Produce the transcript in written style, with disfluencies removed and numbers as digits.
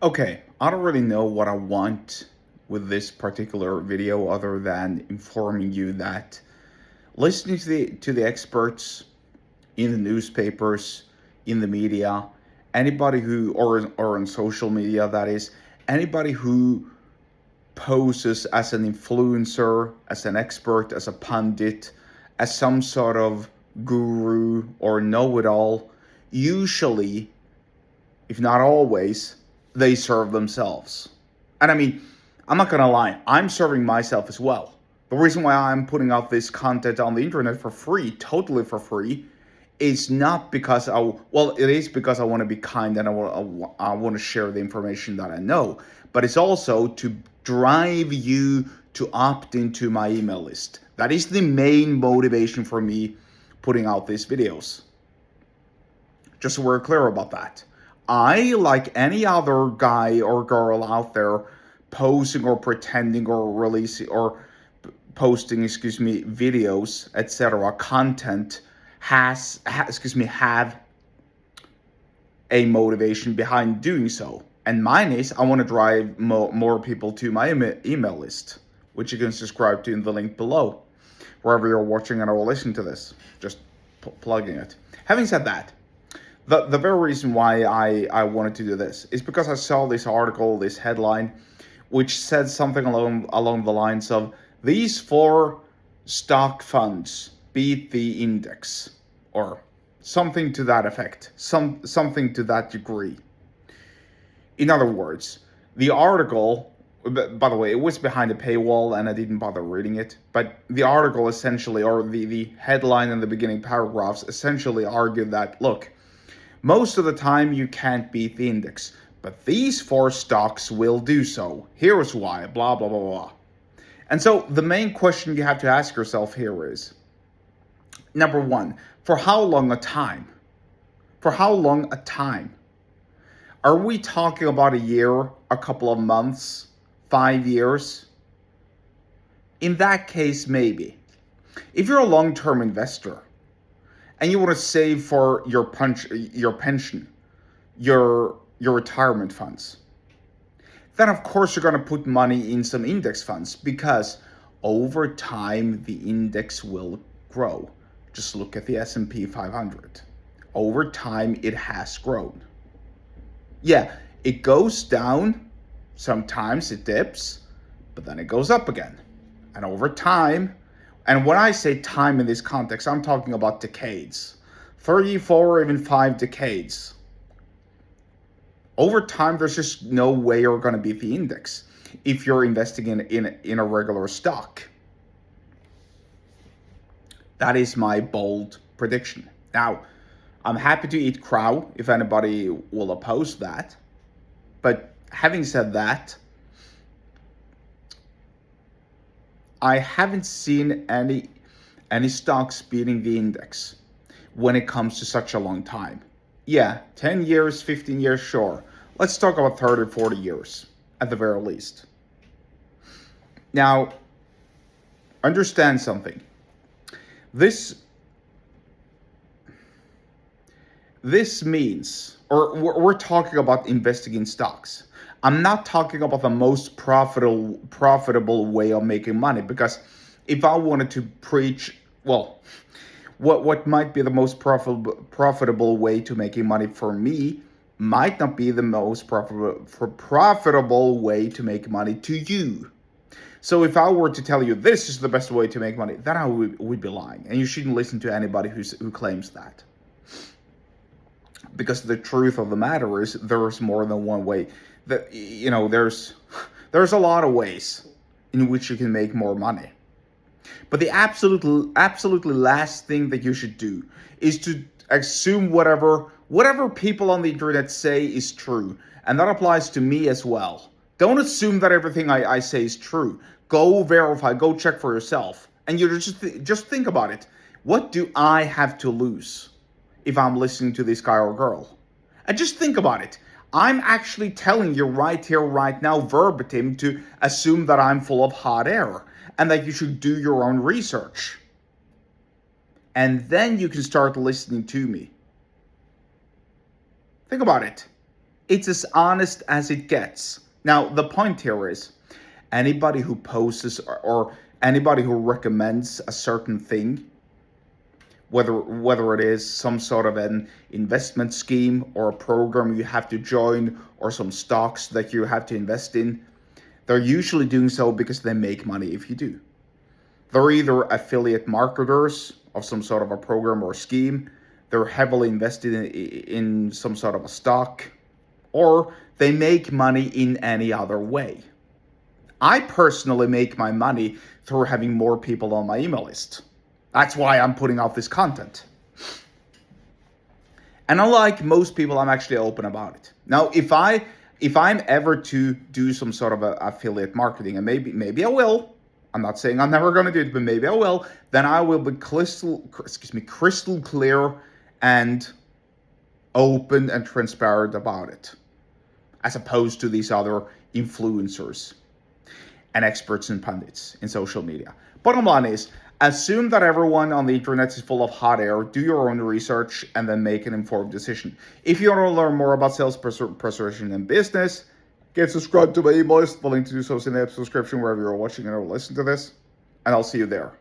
Okay, I don't really know what I want with this particular video other than informing you that listening to the experts in the newspapers, in the media, anybody who or on social media, that is, anybody who poses as an influencer, as an expert, as a pundit, as some sort of guru or know-it-all, usually, if not always, they serve themselves. And I mean, I'm not gonna lie, I'm serving myself as well. The reason why I'm putting out this content on the internet for free, totally for free, is not because well, it is because I want to be kind and I want to share the information that I know, but it's also to drive you to opt into my email list. That is the main motivation for me putting out these videos. Just so we're clear about that. I, like any other guy or girl out there, posing or pretending or releasing or posting, videos, etc., content have a motivation behind doing so. And mine is I want to drive more people to my email list, which you can subscribe to in the link below, wherever you're watching and or listening to this. Just plugging it. Having said that, the very reason why I wanted to do this is because I saw this article, this headline, which said something along the lines of these four stock funds beat the index, or something to that effect, something to that degree. In other words, the article, by the way, it was behind a paywall and I didn't bother reading it, but the article essentially, or the headline and the beginning paragraphs essentially argued that, look, most of the time you can't beat the index, but these four stocks will do so. Here's why, blah, blah, blah, blah. And so the main question you have to ask yourself here is, number one, for how long a time? For how long a time? Are we talking about a year, a couple of months, 5 years? In that case, maybe. If you're a long-term investor and you want to save for your pension, your retirement funds, then of course you're going to put money in some index funds because over time the index will grow. Just look at the S&P 500. Over time it has grown. Yeah, it goes down, sometimes it dips, but then it goes up again. And over time, and when I say time in this context, I'm talking about decades, 3, 4, even 5 decades. Over time, there's just no way you're going to beat the index if you're investing in a regular stock. That is my bold prediction. Now, I'm happy to eat crow if anybody will oppose that. But having said that, I haven't seen any stocks beating the index when it comes to such a long time. Yeah, 10 years, 15 years, sure. Let's talk about 30, 40 years at the very least. Now, understand something. This means, or we're talking about investing in stocks. I'm not talking about the most profitable way of making money, because if I wanted to preach, well, what might be the most profitable way to making money for me might not be the most profitable way to make money to you. So if I were to tell you this is the best way to make money, then I would be lying, and you shouldn't listen to anybody who claims that. Because the truth of the matter is there's more than one way. There's a lot of ways in which you can make more money. But the absolutely last thing that you should do is to assume whatever people on the internet say is true. And that applies to me as well. Don't assume that everything I say is true. Go verify, go check for yourself. And you just think about it. What do I have to lose if I'm listening to this guy or girl? And just think about it. I'm actually telling you right here, right now, verbatim, to assume that I'm full of hot air and that you should do your own research. And then you can start listening to me. Think about it. It's as honest as it gets. Now, the point here is anybody who posts or anybody who recommends a certain thing, whether it is some sort of an investment scheme or a program you have to join or some stocks that you have to invest in, they're usually doing so because they make money if you do. They're either affiliate marketers of some sort of a program or scheme, they're heavily invested in some sort of a stock, or they make money in any other way. I personally make my money through having more people on my email list. That's why I'm putting out this content. And unlike most people, I'm actually open about it. Now, if I'm ever to do some sort of a affiliate marketing, and maybe I will. I'm not saying I'm never going to do it, but maybe I will. Then I will be crystal clear and open and transparent about it, as opposed to these other influencers and experts and pundits in social media. Bottom line is, assume that everyone on the internet is full of hot air, do your own research, and then make an informed decision. If you want to learn more about sales, persuasion, and business, get subscribed to my email list. The link to do so is in the subscription wherever you're watching or listening to this, and I'll see you there.